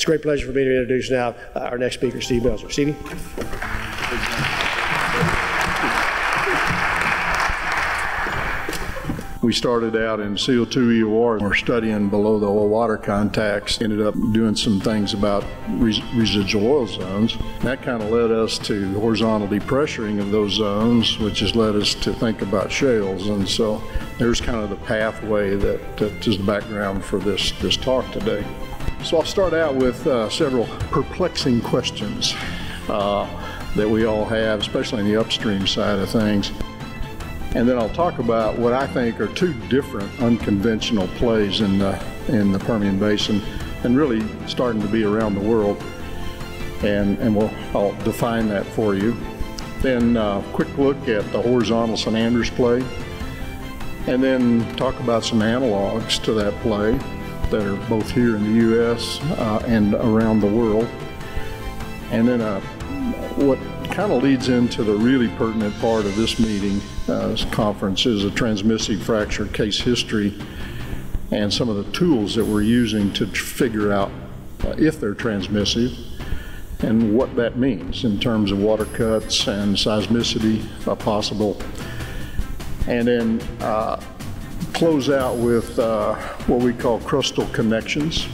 It's a great pleasure for me to introduce now our next speaker, Steve Belzer. Stevie. We started out in CO2 EOR. We're studying below the oil water contacts. Ended up doing some things about residual oil zones. That kind of led us to horizontal depressuring of those zones, which has led us to think about shales. And so there's kind of the pathway that is the background for this talk today. So I'll start out with several perplexing questions that we all have, especially in the upstream side of things. And then I'll talk about what I think are two different unconventional plays in the Permian Basin, and really starting to be around the world. And I'll define that for you. Then quick look at the horizontal San Andres play, and then talk about some analogs to that play that are both here in the U.S. And around the world. And then what kind of leads into the really pertinent part of this meeting, this conference, is a transmissive fracture case history and some of the tools that we're using to figure out if they're transmissive and what that means in terms of water cuts and seismicity possible. And then close out with what we call crustal connections,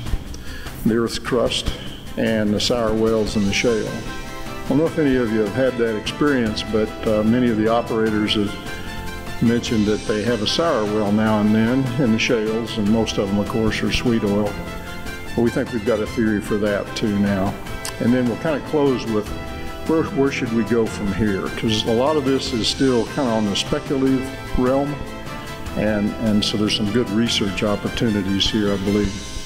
the Earth's crust, and the sour wells in the shale. I don't know if any of you have had that experience, but many of the operators have mentioned that they have a sour well now and then in the shales, and most of them, of course, are sweet oil. But we think we've got a theory for that too now. And then we'll kind of close with where should we go from here? Because a lot of this is still kind of on the speculative realm, and so there's some good research opportunities here, I believe.